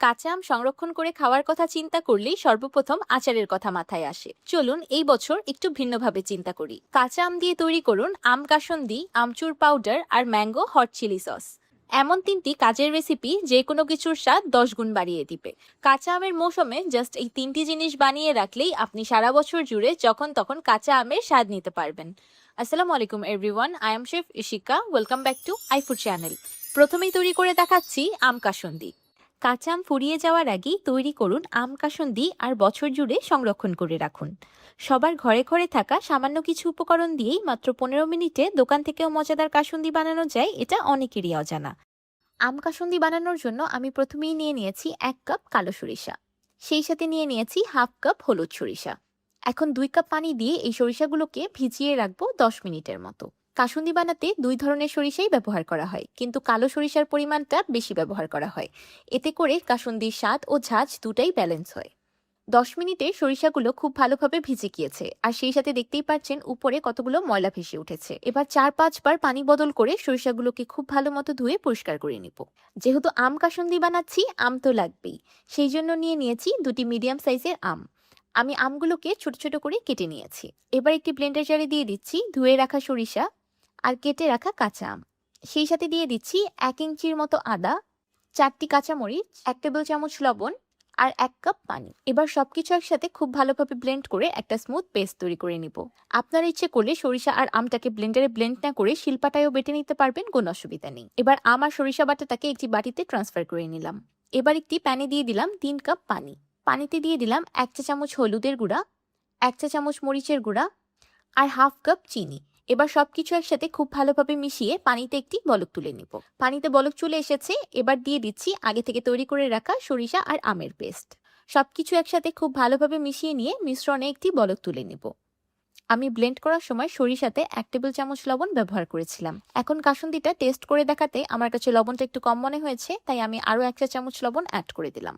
কাঁচা আম সংরক্ষণ করে খাওয়ার কথা চিন্তা করলেই সর্বপ্রথম আচারের কথা মাথায় আসে। চলুন এই বছর একটু ভিন্নভাবে চিন্তা করি। কাঁচা আম দিয়ে তৈরি করুন আম কাসুন্দি, আমচুর পাউডার আর ম্যাঙ্গো হট চিলি সস। এমন তিনটি কাজের রেসিপি যে কোনো কিছুর স্বাদ 10 গুণ বাড়িয়ে দিবে। কাঁচা আমের মৌসুমে জাস্ট এই তিনটি জিনিস বানিয়ে রাখলেই আপনি সারা বছর জুড়ে যখন তখন কাঁচা আমের স্বাদ নিতে পারবেন। আসসালামু আলাইকুম everyone, I am chef Ishika. Welcome back to আইফুড channel. প্রথমেই তৈরি করে দেখাচ্ছি আম কাসুন্দি। কাঁচা আম ফুরিয়ে যাওয়ার আগেই তৈরি করুন আম কাসুন্দি আর বছর জুড়ে সংরক্ষণ করে রাখুন। সবার ঘরে ঘরে থাকা সামান্য কিছু উপকরণ দিয়েই মাত্র 15 মিনিটে দোকান থেকেও মজাদার কাসুন্দি বানানো যায়, এটা অনেকেরই অজানা। আম কাসুন্দি বানানোর জন্য আমি প্রথমেই নিয়ে নিয়েছি 1 কাপ কালো সরিষা। সেই সাথে নিয়ে নিয়েছি হাফ কাপ হলুদ সরিষা। এখন 2 কাপ পানি দিয়ে এই সরিষাগুলোকে ভিজিয়ে রাখবো 10 মিনিটের মতো। কাসুন্দি বানাতে দুই ধরনের সরিষাই ব্যবহার করা হয়, কিন্তু কালো সরিষার পরিমাণটা বেশি ব্যবহার করা হয়। এতে করে কাসুন্দির স্বাদ ও ঝাঁঝ দুটাই ব্যালেন্স হয়। 10 মিনিটে সরিষাগুলো খুব ভালোভাবে ভিজে গিয়েছে, আর সেই সাথে দেখতেই পাচ্ছেন উপরে কতগুলো ময়লা ভেসে উঠেছে। এবার 4-5 বার পানি বদল করে সরিষাগুলোকে খুব ভালো মতো ধুয়ে পরিষ্কার করে নিব। যেহেতু আম কাসুন্দি বানাচ্ছি, আম তো লাগবেই। সেই জন্য নিয়ে নিয়েছি দুটি মিডিয়াম সাইজের আম। আমি আমগুলোকে ছোট ছোট করে কেটে নিয়েছি। এবার একটি ব্লেন্ডার জারে দিয়ে দিচ্ছি ধুয়ে রাখা সরিষা আর কেটে রাখা কাঁচা আম। সেই সাথে দিয়ে দিচ্ছি 1 ইঞ্চির মতো আদা, 4টি কাঁচামরিচ, 1 টেবিল চামচ লবণ আর 1 কাপ পানি। এবার সবকিছু একসাথে খুব ভালোভাবে ব্লেন্ড করে একটা স্মুথ পেস্ট তৈরি করে নিব। আপনারা ইচ্ছে করলে সরিষা আর আমটাকে ব্লেন্ডারে ব্লেন্ড না করে শিলপাটায়ও বেটে নিতে পারবেন, কোনো অসুবিধা নেই। এবার আম আর সরিষা বাটাটাকে একটি বাটিতে ট্রান্সফার করে নিলাম। এবার একটি প্যানে দিয়ে দিলাম 3 কাপ পানি। পানিতে দিয়ে দিলাম 1 চা চামচ হলুদের গুঁড়া, 1 চা চামচ মরিচের গুঁড়া আর হাফ কাপ চিনি। এবার সবকিছু একসাথে খুব ভালোভাবে মিশিয়ে পানিতে একটি বলক তুলে নিব। পানিতে বলক চলে এসেছে, এবার দিয়ে দিচ্ছি আগে থেকে তৈরি করে রাখা সরিষা আর আমের পেস্ট। সবকিছু একসাথে খুব ভালোভাবে মিশিয়ে নিয়ে মিশ্রণে একটি বলক তুলে নিব। আমি ব্লেন্ড করার সময় সরিষাতে 1 টেবিল চামচ লবণ ব্যবহার করেছিলাম। এখন কাসুন্দিটা টেস্ট করে দেখাতে আমার কাছে লবণটা একটু কম মনে হয়েছে, তাই আমি আরও 1 চা চামচ লবণ অ্যাড করে দিলাম।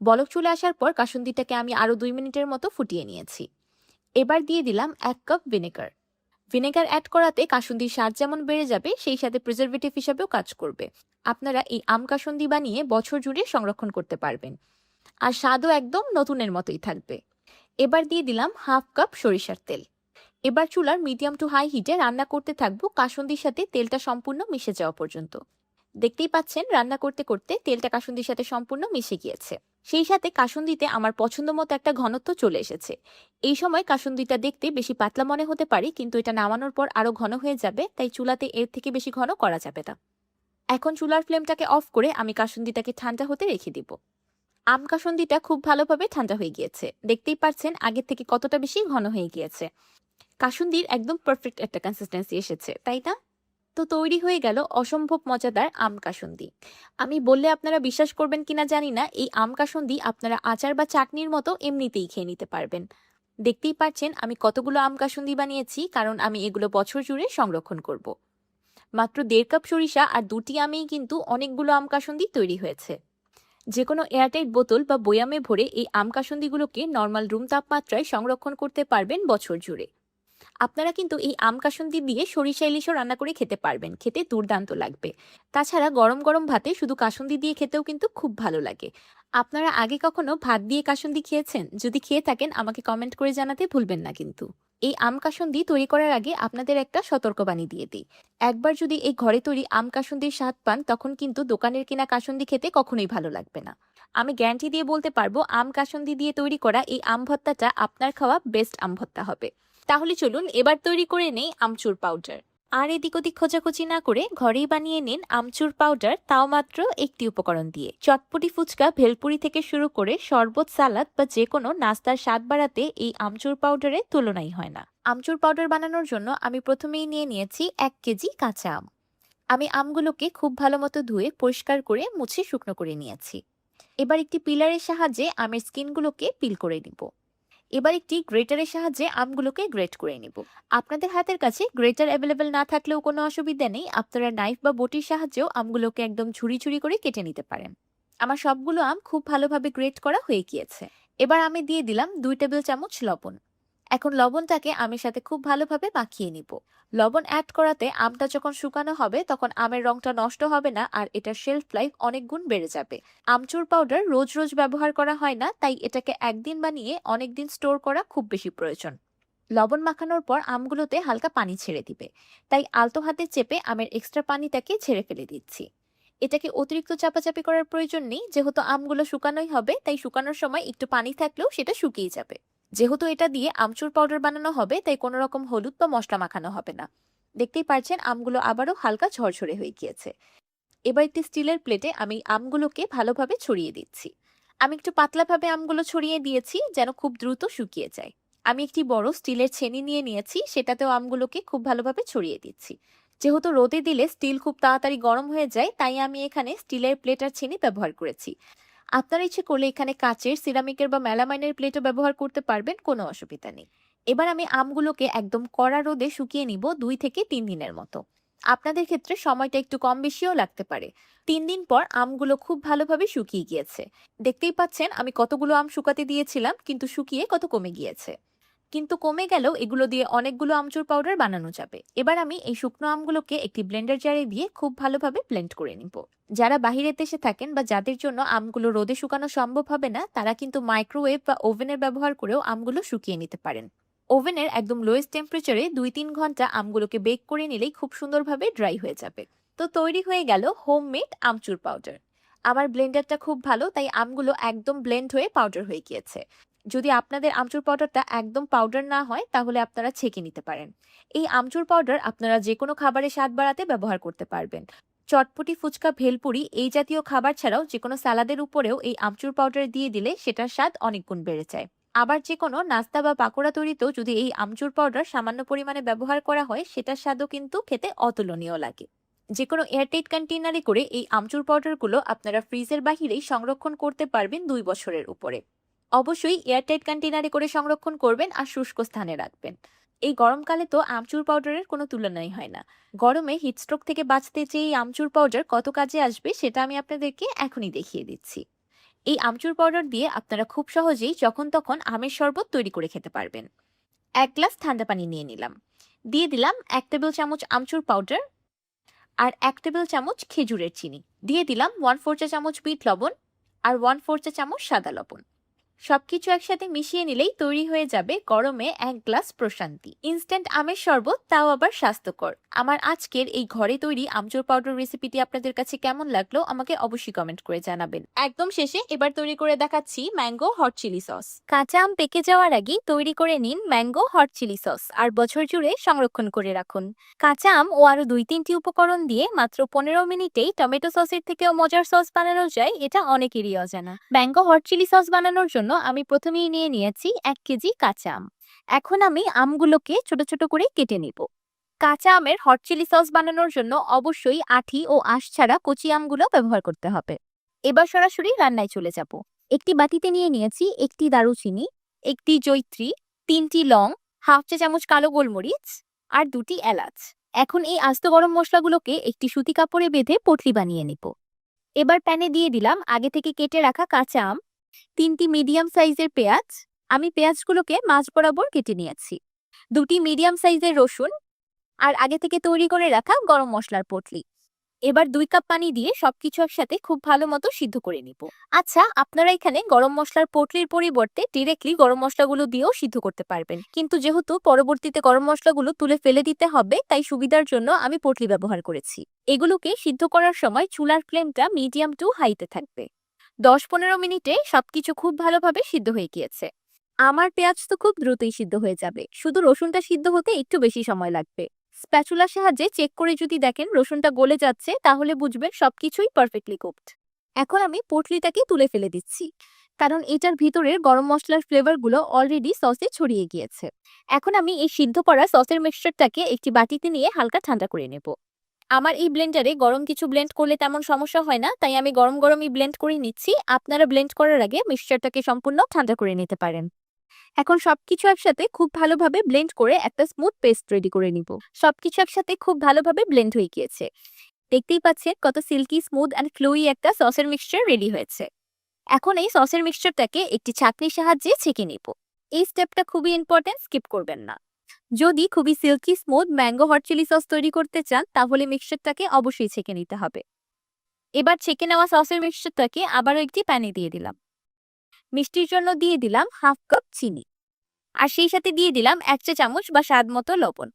বলক চলে আসার পর কাসুন্দিটাকে আমি আরও 2 মিনিটের মতো ফুটিয়ে নিয়েছি। এবার দিয়ে দিলাম 1 কাপ ভিনেগার। ভিনেগার অ্যাড করাতে কাসুন্দির স্বাদ যেমন বেড়ে যাবে, সেই সাথে প্রিজারভেটিভ হিসাবেও কাজ করবে। আপনারা এই আম কাসুন্দি বানিয়ে বছর জুড়ে সংরক্ষণ করতে পারবেন, আর স্বাদও একদম নতুনের মতোই থাকবে। এবার দিয়ে দিলাম হাফ কাপ সরিষার তেল। এবার চুলার মিডিয়াম টু হাই হিটে রান্না করতে থাকবো কাসুন্দির সাথে তেলটা সম্পূর্ণ মিশে যাওয়া পর্যন্ত। দেখতেই পাচ্ছেন রান্না করতে করতে তেলটা কাসুন্দির সাথে সম্পূর্ণ মিশে গিয়েছে। সেই সাথে কাসুন্দিতে আমার পছন্দ মতো একটা ঘনত্ব চলে এসেছে। এই সময় কাসুন্দিটা দেখতে বেশি পাতলা মনে হতে পারে, কিন্তু এটা নামানোর পর আরো ঘন হয়ে যাবে, তাই চুলাতে এর থেকে বেশি ঘন করা যাবে না। এখন চুলার ফ্লেমটাকে অফ করে আমি কাসুন্দিটাকে ঠান্ডা হতে রেখে দিব। আম কাসুন্দিটা খুব ভালোভাবে ঠান্ডা হয়ে গিয়েছে, দেখতেই পাচ্ছেন আগের থেকে কতটা বেশি ঘন হয়ে গিয়েছে। কাসুন্দির একদম পারফেক্ট একটা কনসিস্টেন্সি এসেছে, তাই না? তো তৈরি হয়ে গেল অসম্ভব মজাদার আম কাসুন্দি। আমি বললে আপনারা বিশ্বাস করবেন কিনা জানি না, এই আম কাসুন্দি আপনারা আচার বা চাটনির মতো এমনিতেই খেয়ে নিতে পারবেন। দেখতেই পাচ্ছেন আমি কতগুলো আম কাসুন্দি বানিয়েছি, কারণ আমি এগুলো বছর জুড়ে সংরক্ষণ করব। মাত্র 1.5 কাপ সরিষা আর 2টি আমেই কিন্তু অনেকগুলো আম কাসুন্দি তৈরি হয়েছে। যে কোনো এয়ারটাইট বোতল বা বয়ামে ভরে এই আম কাসুন্দিগুলোকে নর্মাল রুম তাপমাত্রায় সংরক্ষণ করতে পারবেন বছর জুড়ে। আপনারা কিন্তু এই আম কাসুন্দি দিয়ে সরিষা ইলিশও রান্না করে খেতে পারবেন, খেতে দুর্দান্ত লাগবে। তাছাড়া গরম গরম ভাতে শুধু কাসুন্দি দিয়ে খেতেও কিন্তু খুব ভালো লাগে। আপনারা আগে কখনো ভাত দিয়ে কাসুন্দি খেয়েছেন? যদি খেয়ে থাকেন আমাকে কমেন্ট করে জানাতে ভুলবেন না কিন্তু। এই আম কাসুন্দি তৈরি করার আগে আপনাদের একটা সতর্কবাণী দিয়ে দিই। একবার যদি এই ঘরে তৈরি আম কাসুন্দির স্বাদ পান, তখন কিন্তু দোকানের কেনা কাসুন্দি খেতে কখনোই ভালো লাগবে না। আমি গ্যারান্টি দিয়ে বলতে পারবো আম কাসুন্দি দিয়ে তৈরি করা এই আম ভর্তাটা আপনার খাওয়া বেস্ট আম ভর্তা হবে। তাহলে চলুন এবার তৈরি করে নেই আমচুর পাউডার। আর এদিক ওদিক খোঁজাখুঁজি না করে ঘরেই বানিয়ে নিন আমচুর পাউডার, তাও মাত্র একটি উপকরণ দিয়ে। চটপটি ফুচকা, ভেলপুরি থেকে শুরু করে শরবত, সালাদ বা যে কোনো নাস্তার স্বাদ বাড়াতে এই আমচুর পাউডারের তুলনাই হয় না। আমচুর পাউডার বানানোর জন্য আমি প্রথমেই নিয়ে নিয়েছি 1 কেজি কাঁচা আম। আমি আমগুলোকে খুব ভালো মতো ধুয়ে পরিষ্কার করে মুছে শুকনো করে নিয়েছি। এবার একটি পিলারের সাহায্যে আমের স্কিনগুলোকে পিল করে নিব। এবার একটি গ্রেটারের সাহায্যে আমগুলোকে গ্রেট করে নিব। আপনাদের হাতের কাছে গ্রেটার অ্যাভেলেবেল না থাকলেও কোনো অসুবিধা নেই, আপনারা নাইফ বা বটির সাহায্যেও আমগুলোকে একদম ঝুরি ঝুরি করে কেটে নিতে পারেন। আমার সবগুলো আম খুব ভালোভাবে গ্রেট করা হয়ে গিয়েছে। এবার আমি দিয়ে দিলাম 2 টেবিল চামচ লবণ, এখন লবণটাকে আমের সাথে খুব ভালোভাবে মাখিয়ে নিব। লবণ অ্যাড করাতে আমটা যখন শুকানো হবে তখন আমের রংটা নষ্ট হবে না আর এটার শেলফ লাইফ অনেক গুণ বেড়ে যাবে। আমচুর পাউডার রোজ রোজ ব্যবহার করা হয় না, তাই এটাকে একদিন বানিয়ে অনেকদিন স্টোর করা খুব বেশি প্রয়োজন। লবণ মাখানোর পর আমগুলোতে হালকা পানি ছেড়ে দিবে, তাই আলতো হাতে চেপে আমের এক্সট্রা পানিটাকে ছেড়ে ফেলে দিচ্ছি। এটাকে অতিরিক্ত চাপাচাপি করার প্রয়োজন নেই, যেহেতু আমগুলো শুকানোই হবে তাই শুকানোর সময় একটু পানি থাকলেও সেটা শুকিয়ে যাবে। যেহেতু এটা দিয়ে আমচুর পাউডার বানানো হবে তাই কোনো রকম হলুদ বা মশলা মাখানো হবে না। দেখতেই পারছেন আমগুলো আবারও হালকা ঝরঝরে হয়ে গিয়েছে। এবার একটি স্টিলের প্লেটে আমি আমগুলোকে ভালোভাবে ছড়িয়ে দিচ্ছি। আমি একটু পাতলাভাবে আমগুলো ছড়িয়ে দিয়েছি যেন খুব দ্রুত শুকিয়ে যায়। আমি একটি বড় স্টিলের ছেনি নিয়ে নিয়েছি, সেটাতেও আমগুলোকে খুব ভালোভাবে ছড়িয়ে দিচ্ছি। যেহেতু রোদে দিলে স্টিল খুব তাড়াতাড়ি গরম হয়ে যায় তাই আমি এখানে স্টিলের প্লেট আর ছেনি ব্যবহার করেছি। আপনারা ইচ্ছে করলে এখানে কাচের, সিরামিকের বা মেলামাইনের প্লেটও ব্যবহার করতে পারবেন, কোনো অসুবিধা নেই। এবার আমি আমগুলোকে একদম কড়া রোদে শুকিয়ে নিব 2 থেকে 3 দিনের মতো। আপনাদের ক্ষেত্রে সময়টা একটু কম বেশিও লাগতে পারে। 3 দিন পর আমগুলো খুব ভালোভাবে শুকিয়ে গিয়েছে। দেখতেই পাচ্ছেন আমি কতগুলো আম শুকাতে দিয়েছিলাম কিন্তু শুকিয়ে কত কমে গিয়েছে। কিন্তু কমে গেলেও এগুলো দিয়ে অনেকগুলো আমচুর পাউডার বানানো যাবে। এবার আমি এই শুকনো আমগুলোকে একটি ব্লেন্ডার জারে দিয়ে খুব ভালোভাবে ব্লেন্ড করে নিব। যারা বাহিরে দেশে থাকেন বা যাদের জন্য আমগুলো রোদে শুকানো সম্ভব হবে না, তারা কিন্তু মাইক্রোওয়েভ বা ওভেনের ব্যবহার করেও আমগুলো শুকিয়ে নিতে পারেন। ওভেনের একদম লোয়েস্ট টেম্পারেচারে 2-3 ঘন্টা আমগুলোকে বেক করে নিলেই খুব সুন্দরভাবে ড্রাই হয়ে যাবে। তো তৈরি হয়ে গেল হোমমেড আমচুর পাউডার। আমার ব্লেন্ডারটা খুব ভালো তাই আমগুলো একদম ব্লেন্ড হয়ে পাউডার হয়ে গিয়েছে। যদি আপনাদের আমচুর পাউডারটা একদম পাউডার না হয় তাহলে আপনারা ছেঁকে নিতে পারেন। এই আমচুর পাউডার আপনারা যে কোনো খাবারে স্বাদ বাড়াতে ব্যবহার করতে পারবেন। চটপটি, ফুচকা, ভেলপুরি এই জাতীয় খাবার ছাড়াও যে কোনো সালাদের উপরেও এই আমচুর পাউডার দিয়ে দিলে সেটার স্বাদ অনেক গুণ বেড়ে যায়। আবার যে কোনো নাস্তা বা পাকোড়া তৈরিতেও যদি এই আমচুর পাউডার সামান্য পরিমাণে ব্যবহার করা হয় সেটার স্বাদও কিন্তু খেতে অতুলনীয় লাগে। যে কোনো এয়ারটাইট কন্টেইনারে করে এই আমচুর পাউডারগুলো আপনারা ফ্রিজের বাহিরেই সংরক্ষণ করতে পারবেন 2 বছরের উপরে। অবশ্যই এয়ারটাইট কন্টেইনারে করে সংরক্ষণ করবেন আর শুষ্ক স্থানে রাখবেন। এই গরমকালে তো আমচুর পাউডারের কোনো তুলনাই হয় না। গরমে হিটস্ট্রোক থেকে বাঁচতে চেয়ে এই আমচুর পাউডার কত কাজে আসবে সেটা আমি আপনাদেরকে এখনই দেখিয়ে দিচ্ছি। এই আমচুর পাউডার দিয়ে আপনারা খুব সহজেই যখন তখন আমের শরবত তৈরি করে খেতে পারবেন। 1 গ্লাস ঠান্ডা পানি নিয়ে নিলাম। দিয়ে দিলাম 1 টেবিল চামচ আমচুর পাউডার আর 1 টেবিল চামচ খেজুরের চিনি। দিয়ে দিলাম 1/4 চা চামচ বিট লবণ আর 1/4 চা চামচ সাদা লবণ। সবকিছু একসাথে মিশিয়ে নিলেই তৈরি হয়ে যাবে গরমে 1 গ্লাস প্রশান্তি ইনস্ট্যান্ট আমের শরবত, তাও আবার স্বাস্থ্যকর। আমার আজকের এই ঘরে তৈরি আমচুর পাউডার রেসিপিটি আপনাদের কাছে কেমন লাগলো আমাকে অবশ্যই কমেন্ট করে জানাবেন। একদম শেষে এবার তৈরি করে দেখাচ্ছি ম্যাঙ্গো হট চিলি সস। কাঁচা আম পেকে যাওয়ার আগেই তৈরি করে নিন ম্যাঙ্গো হট চিলি সস আর বছর জুড়ে সংরক্ষণ করে রাখুন। কাঁচা আম ও আরো 2-3টি উপকরণ দিয়ে মাত্র 15 মিনিটেই টমেটো সসের থেকেও মজার সস বানানো যায়, এটা অনেকেরই অজানা। ম্যাঙ্গো হট চিলি সস বানানোর জন্য আমি প্রথমেই নিয়ে নিয়েছি 1 কেজি কাঁচা আম। এখন আমি আমগুলোকে ছোট ছোট করে কেটে নিব। কাঁচা আমের হট চিলি সস বানানোর জন্য অবশ্যই আঁটি ও আঁশ ছাড়া কচি আমগুলো ব্যবহার করতে হবে। এবার সরাসরি রান্নায় চলে যাব। একটি বাটিতে নিয়ে নিয়েছি একটি দারুচিনি, একটি জয়িত্রী, 3টি লং, হাফ চা চামচ কালো গোলমরিচ আর 2টি এলাচ। এখন এই আস্ত গরম মশলাগুলোকে একটি সুতি কাপড়ে বেঁধে পটলি বানিয়ে নিব। এবার প্যানে দিয়ে দিলাম আগে থেকে কেটে রাখা কাঁচা আম, 3টি মিডিয়াম সাইজের পেঁয়াজ, আমি পেঁয়াজগুলোকে মাঝ বরাবর কেটে নিয়েছি, 2টি মিডিয়াম সাইজের রসুন আর আগে থেকে তৈরি করে রাখা গরম মশলার পটলি। এবার 2 কাপ পানি দিয়ে সবকিছু একসাথে খুব ভালো মতো সিদ্ধ করে নিব। আচ্ছা, আপনারা এখানে গরম মশলার পটলির পরিবর্তে ডিরেক্টলি গরম মশলাগুলো দিয়েও সিদ্ধ করতে পারবেন, কিন্তু যেহেতু পরবর্তীতে গরম মশলাগুলো তুলে ফেলে দিতে হবে তাই সুবিধার জন্য আমি পটলি ব্যবহার করেছি। এগুলোকে সিদ্ধ করার সময় চুলার ফ্লেমটা মিডিয়াম টু হাইতে থাকবে। 10-15 মিনিটে সবকিছু খুব ভালোভাবে সিদ্ধ হয়ে গিয়েছে। আমার পেঁয়াজ তো খুব দ্রুতই সিদ্ধ হয়ে যাবে, শুধু রসুনটা সিদ্ধ হতে একটু বেশি সময় লাগবে। স্প্যাচুলার সাহায্যে চেক করে যদি দেখেন রসুনটা গলে যাচ্ছে তাহলে বুঝবেন সবকিছুই পারফেক্টলি কুকড। এখন আমি পটলিটাকে তুলে ফেলে দিচ্ছি, কারণ এটার ভিতরের গরম মশলার ফ্লেভারগুলো অলরেডি সসে ছড়িয়ে গিয়েছে। এখন আমি এই সিদ্ধ করা সসের মিক্সচারটাকে একটি বাটিতে নিয়ে হালকা ঠান্ডা করে নেব। আমার এই ব্লেন্ডারে গরম কিছু ব্লেন্ড করলে তেমন সমস্যা হয় না, তাই আমি গরম গরমই ব্লেন্ড করে নিচ্ছি। আপনারা ব্লেন্ড করার আগে মিক্সচারটাকে সম্পূর্ণ ঠান্ডা করে নিতে পারেন। এখন সবকিছু একসাথে খুব ভালোভাবে ব্লেন্ড করে একটা স্মুথ পেস্ট রেডি করে নিব। সবকিছু একসাথে খুব ভালোভাবে ব্লেন্ড হয়ে গিয়েছে। দেখতেই পাচ্ছেন কত সিল্কি, স্মুথ অ্যান্ড ফ্লুই একটা সসের মিক্সচার রেডি হয়েছে। এখন এই সসের মিক্সচারটাকে একটি ছাঁকনির সাহায্যে ছেঁকে নিব। এই স্টেপটা খুবই ইম্পর্টেন্ট, স্কিপ করবেন না। যদি খুবই silky smooth mango hot chilli sauce তৈরি করতে চান তাহলে মিক্সচারটাকে অবশ্যই ছেঁকে নিতে হবে। এবার ছেঁকে নেওয়া সসের মিক্সচারটাকে আবারও একটি প্যানে দিয়ে দিলাম। মিষ্টির জন্য দিয়ে দিলাম 1/2 কাপ চিনি, আর সেই সাথে দিয়ে দিলাম 1 চা চামচ বা স্বাদ মতো লবণ।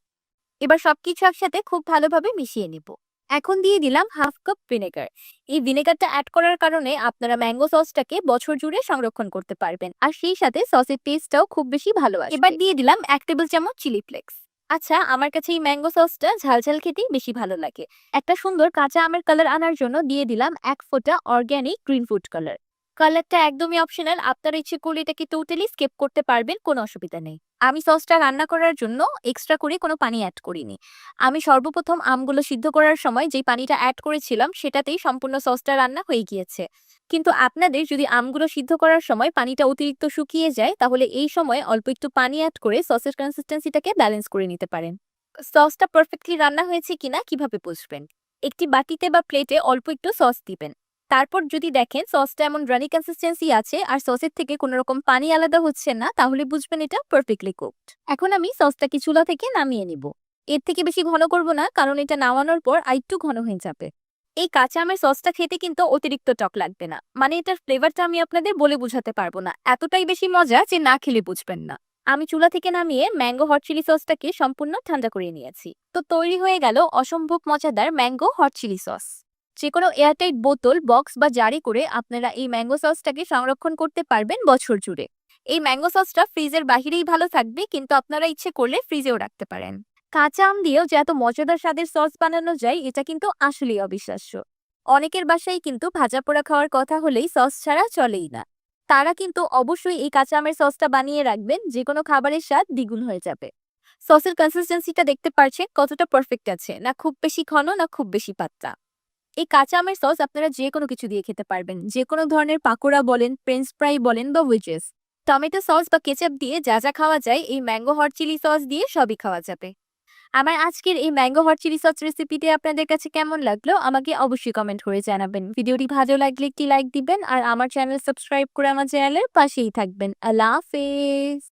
এবার সবকিছু একসাথে খুব ভালোভাবে মিশিয়ে নিব। এখন দিয়ে দিলাম 1/2 কাপ ভিনেগার। এই ভিনেগারটা অ্যাড করার কারণে আপনারা ম্যাঙ্গো সসটাকে বছর জুড়ে সংরক্ষণ করতে পারবেন, আর সেই সাথে সসের টেস্টটাও খুব বেশি ভালো আসবে। এবার দিয়ে দিলাম 1 টেবিল চামচ চিলি ফ্লেক্স। আচ্ছা, আমার কাছে এই ম্যাঙ্গো সসটা ঝালঝাল খেতেই বেশি ভালো লাগে। একটা সুন্দর কাঁচা আমের কালার আনার জন্য দিয়ে দিলাম 1 ফোঁটা অর্গ্যানিক গ্রিন ফুড কালার। কালারটা একদমই অপশনাল, আপনারা ইচ্ছে করলে এটাকে টোটালি স্কিপ করতে পারবেন, কোনো অসুবিধা নেই। আমি সসটা রান্না করার জন্য এক্সট্রা করে কোনো পানি অ্যাড করিনি। আমি সর্বপ্রথম আমগুলো সিদ্ধ করার সময় যেই পানিটা অ্যাড করেছিলাম সেটাতেই সম্পূর্ণ সসটা রান্না হয়ে গিয়েছে। কিন্তু আপনাদের যদি আমগুলো সিদ্ধ করার সময় পানিটা অতিরিক্ত শুকিয়ে যায় তাহলে এই সময় অল্প একটু পানি অ্যাড করে সসের কনসিস্টেন্সিটাকে ব্যালেন্স করে নিতে পারেন। সসটা পারফেক্টলি রান্না হয়েছে কিনা কিভাবে বুঝবেন? একটি বাটিতে বা প্লেটে অল্প একটু সস দিবেন। তারপর যদি দেখেন সসটা এমন রানি কনসিস্টেন্সি আছে আর সসের থেকে কোনো রকম পানি আলাদা হচ্ছে না তাহলে বুঝবেন এটা পারফেক্টলি কুকড। এখন আমি সসটাকে চুলা থেকে নামিয়ে নিব। এর থেকে বেশি ঘন করব না, কারণ এটা নামানোর পর আরেকটু ঘন হয়ে যাবে। এই কাঁচা আমের সসটা খেতে কিন্তু অতিরিক্ত টক লাগবে না, মানে এটার ফ্লেভারটা আমি আপনাদের বলে বোঝাতে পারবো না, এতটাই বেশি মজা যে না খেলে বুঝবেন না। আমি চুলা থেকে নামিয়ে ম্যাঙ্গো হট চিলি সসটাকে সম্পূর্ণ ঠান্ডা করে নিয়েছি। তো তৈরি হয়ে গেল অসম্ভব মজাদার ম্যাঙ্গো হট চিলি সস। যে কোনো এয়ারটাইট বোতল, বক্স বা জারে করে আপনারা এই ম্যাঙ্গো সসটাকে সংরক্ষণ করতে পারবেন বছর জুড়ে। এই ম্যাঙ্গো সসটা ফ্রিজের বাহিরেই ভালো থাকবে, কিন্তু আপনারা ইচ্ছে করলে ফ্রিজেও রাখতে পারেন। কাঁচা আম দিয়েও যে এত মজাদার স্বাদের সস বানানো যায় এটা কিন্তু আসলেই অবিশ্বাস্য। অনেকের বাসায় কিন্তু ভাজা পোড়া খাওয়ার কথা হলেই সস ছাড়া চলেই না। তারা কিন্তু অবশ্যই এই কাঁচা আমের সসটা বানিয়ে রাখবেন, যে কোনো খাবারের স্বাদ দ্বিগুণ হয়ে যাবে। সসের কনসিস্টেন্সিটা দেখতে পারছেন কতটা পারফেক্ট আছে, না খুব বেশি ঘন না খুব বেশি পাতলা। এই কাঁচা আমের সস আপনারা যে কোনো কিছু দিয়ে খেতে পারবেন, যে কোনো ধরনের পাকোড়া বলেন, ফ্রেঞ্চ ফ্রাই বলেন বা ওয়েজেস। টমেটো সস বা কেচাপ দিয়ে যা যা খাওয়া যায় এই ম্যাঙ্গো হট চিলি সস দিয়ে সবই খাওয়া যাবে। আমার আজকের এই ম্যাঙ্গো হট চিলি সস রেসিপিটি আপনাদের কাছে কেমন লাগলো আমাকে অবশ্যই কমেন্ট করে জানাবেন। ভিডিওটি ভালো লাগলে একটি লাইক দিবেন আর আমার চ্যানেল সাবস্ক্রাইব করে আমার চ্যানেলের পাশেই থাকবেন। আল্লাহ হাফেজ।